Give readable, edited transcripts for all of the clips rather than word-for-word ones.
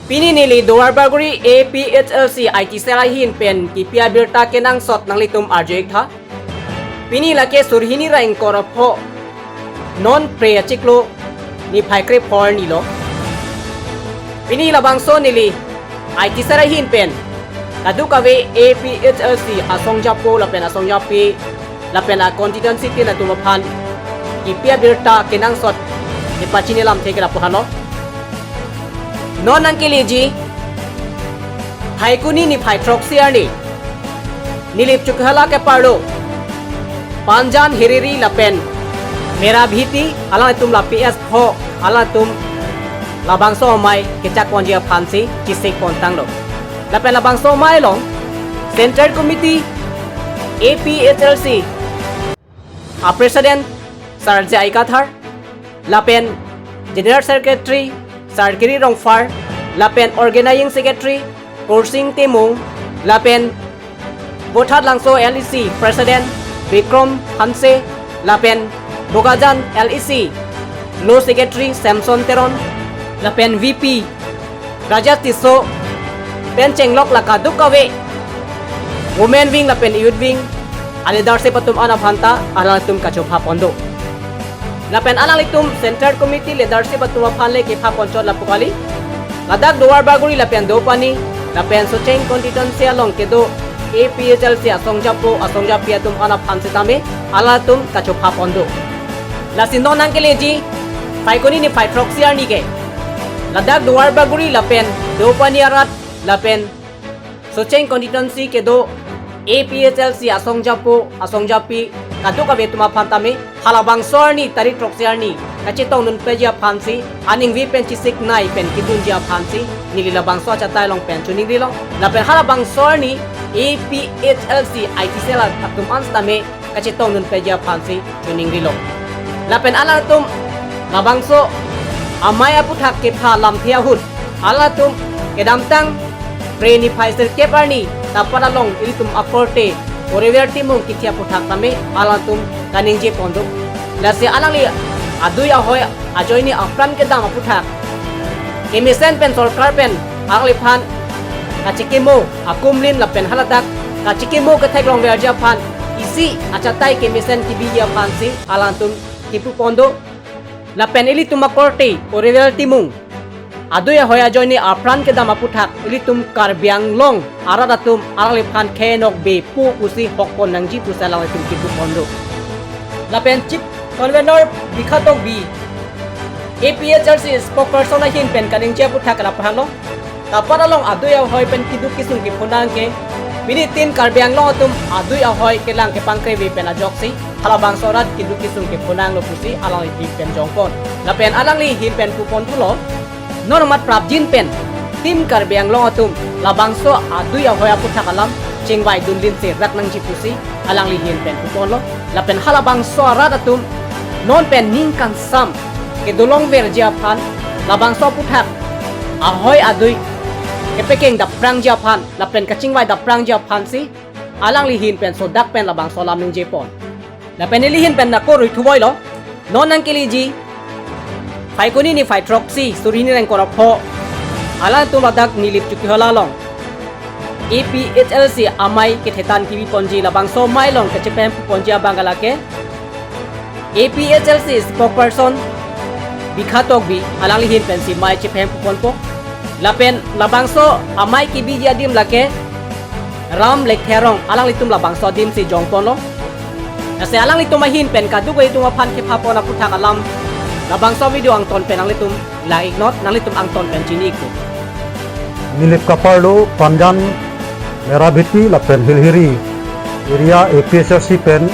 Pini nili doar baguri APHLC IT selahin pen kipia birta kenang sot nang litum arjek tha. Pini lake surhini raing korapho non pre chiklo ni phaikre phor nilo. Pini labangso nili IT selahin pen kadu kawe APHLC asong japo lapen asong japi lapen a constituency tin atumaphan kipia birta kenang sot ni pachini lam thekra pohalo. Non.nangkeleji phaikoni ni phaikroxiarni nilip chukhala ke parlo panjan hiriri lapen mera bhiti ala tum la PS ho ala tum labangso mai kechak konjia phansi chisik kontang lo lapen labangso mai long Central Committee APHLC a President Sarja Ikathar lapen General Secretary Sarkiri Rongfar, lapen Organizing Secretary, Kursing Timung, lapen Bothat Langso LEC President, Bikram Hanse, lapen Bogajan LEC, Law Secretary Samson Teron, lapen VP, Rajat Tiso, pen Chenglok Lakadukawe, Women Wing, lapen Youth Wing, Alidar Sepatum Anabhanta, Alatum Kachopha Pondo. Lapen alang litum Central Committee leadership atuma phanle ke pha ponchot lapukali ladak doar baguri lapen dopani lapen socheng constituency along ke do APHLC asong japi atum ana phanse tame alatum kacho pha pondo lasin non.nangkeleji phaikoni ni phaikroxiar ni ke ladak doar baguri lapen dopani arat lapen socheng constituency ke do APHLC asong japi kadu ka betuma phantame halabang sorni tarik troxiarni kachitong nun pejia phansi aning vi pen chisik nai pen kidunjia phansi nililabang so chatai long pen chuning rilong lapen halabang sorni APHLC IT sela atum anstame kachitong nun pejia phansi chuning rilong lapen alatum labang so amai aputhak ke pha lam thia hut alatum kedamtang preni phaisel keparni tapadalong ilitum akorte Oriverti mung kitia puthak tame alatum kaningje pondok lasi alangli adui ahoy ajoini afran ke dam puthak kemisen pen sorkar pen agli phan kachikimo akumlin lapen haladak kachikimo ke thaglong verja phan isi achatai kemisen kibiya phan si alatum kipu pondo lapen ili tumakorte Oriverti mung adui ahoy ajoini afran ke dam puthak ilitum karbyang long aradatum alangli phan khenok be pu usi hokon nangji pusalang itum kipu pondo lapen chip convener bikhatok bi APHLC spokesperson hin pen kaningje puthak la phalo taparalong adui ahoy pen kiduk kisung ki phunang ke binitin karbyang long atum adui ahoy ke lang ke pangkre be pen ajoksi halabang sorat kiduk kisung ki phunang lo pusi alang hi pen jongpon lapen alangli hin pen kupon tulo normat prabjin pen tim karbyang long atum labangso adui ahoy aputhak alam chingwai dunlin se raknang jipusi alang lihin pen kupon lo lapen halabang so radatum non pen ningkan sam ke dolong verja phan labangso puthak ahoy adui ke pekeng daprang ja phan lapen kachingwai daprang ja phan si alang lihin pen so dak pen labangso lamning jepon lapen lihin pen na ko rui thuboi lo non.nangkeleji phaikoni ni phaikroxi surini reng korapho ala tu ladak nilip ChowkiholaNilipAPHLC APHLC amai ke thetan kibi ponji labangso mai long ke chepem ponji bangala ke APHLC spokesperson bikhatok bi alang lihin pensi mai chepem ponpo lapen labangso amai kibi jadim lake ram lekherong alang litum labangso dim si jongpon lo ase alang litum mahin pen kadu go itu phan ke phapona puthak alam labangso video ang ton pen ang litum la ignot nang litum ang ton pen chini ko nilip kaparlo panjan merabiti lapen hilhiri area APHLC pen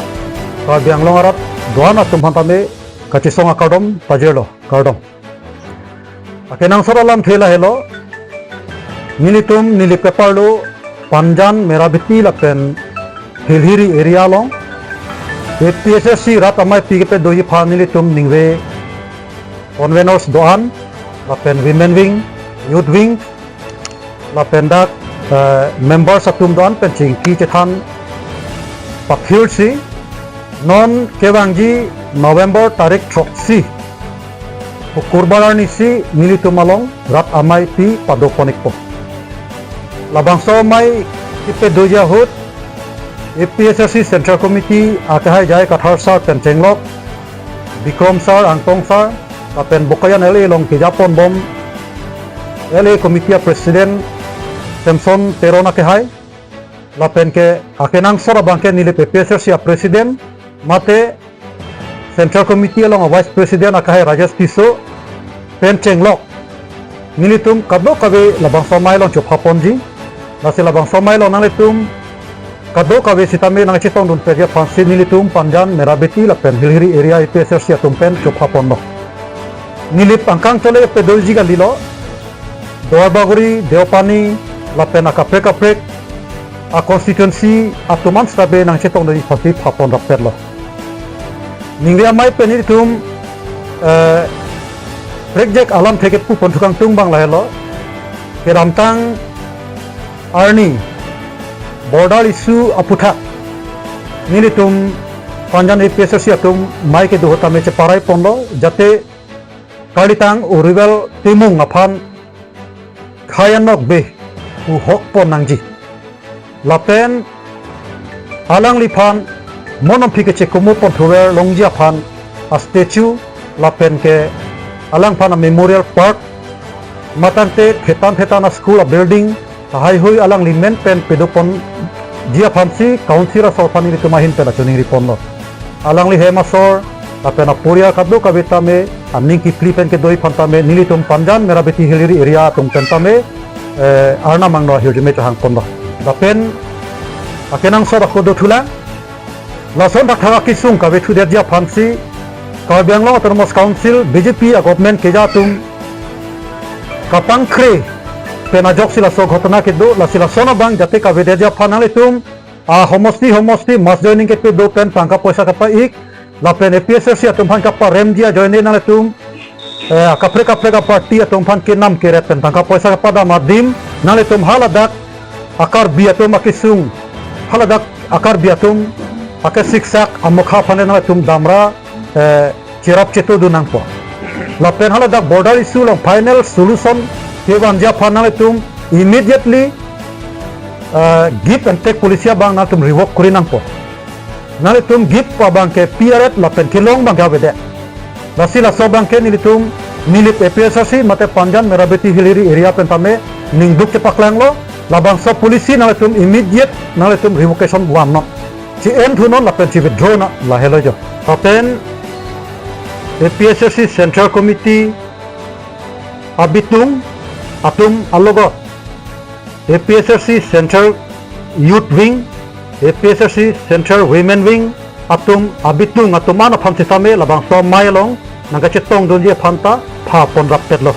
kabyang longarat doan atum hantame kachisong akadom pajelo kardom akenang saralam thela helo nilitum nilip kaparlo panjan merabiti lapen hilhiri area long APHLC rat amai pigepe doi pha nilitum ningwe conveners doan lapen women wing youth wing lapen dak members atum doan pencing ki chethan paphilsi non kewangji November tarik troksi Kurbarar nisi nilitum malong rat amai pi padoponik po. Labang so mai ipe doja hut APSRC Central Committee akahai jai kathar sar pencenglok Bikrom sar angtong sar apen bokayan LA long kijapon bom LA Committee President Samson Terona kehai lapen ke akenang sora bangke nilip APSRC President mate Central Committee along Vice President akahai Rajas Tiso pencenglok nilitum kadlo kabe labang somai long chophaponji nasi labang somai long nalitum kadlo kabe sitame nang chitong dun peja phansi nilitum panjan merabeti lapen hilhiri area APSRC atumpen chophapon no nilip angkang tole pedolji galilo doarbaguri deopani lapen akaprek a constituency atuman stabe nang chitong dun phansi phapon rapet lo ningria mai penilitum project alam theke pu ponthukang tungbang lahelo keramtang arni border issue aputha nilitum panjan APSRC atum mai ke dohota me parai ponlo jate kalitang uribel timung aphan khayanok be u hok pon nangji lapen alang liphan monom phike chekumu ponthuwer longji aphan a statue lapen ke alang phana memorial park matante phetan school a building hai hui alang limen pen pedopon dia phamsi council sorpani ni tumahin pela chuning ripon lo alang li hemasor apena puria kadlo kabeta me amning ki pen ke doi phanta me nilitum panjan merabeti hiliri area tum penta me arna mangno hirjime chahang pon lo dapen akenang sor khodo thula lason dakha kisung kabe thu dia phamsi kabyang lo termos council BJP a government ke jatum kapangkhre pena jok sila so ghotona ke do la sila sona bang jate ka vedeja phanale tum a homosti mas joining ke do pen pangka poisa kapa ik la pen APSRC atum phan kapa rem dia join na tum kapre ka party atum phan ke nam ke pen pangka poisa kapa da madim nale tum haladak akar biatum akisung haladak akar biatum ake siksak amokha phane na tum damra chirap cheto du nangpo la pen haladak border issue long final solution kewan ja panale tum immediately give and take polisia bang na tum revoke kuri nangpo nale tum give pa bang ke PRF la pen kilong bang gabe de lasila so bang ke nilitum nilip APSRC mate panjan merabeti hiliri area pen tame ningduk ke paklang lo labang so polisi nale tum immediate nale tum revocation wan no ci en thunon la pen ci withdraw na la helo jo tapen APSRC Central Committee abitung atum alogot APSRC Central Youth Wing APSRC Central Women Wing atum abitung atumana phamsi tame labang so mailong nanga chetong donje phanta pha pon rapet lo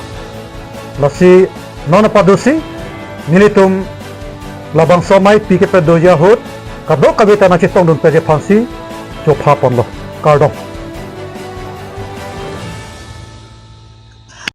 lasi nona padusi nilitum labang so mai pike pe doja hot kado kabeta na chetong don pe phansi cho pha pon lo kardong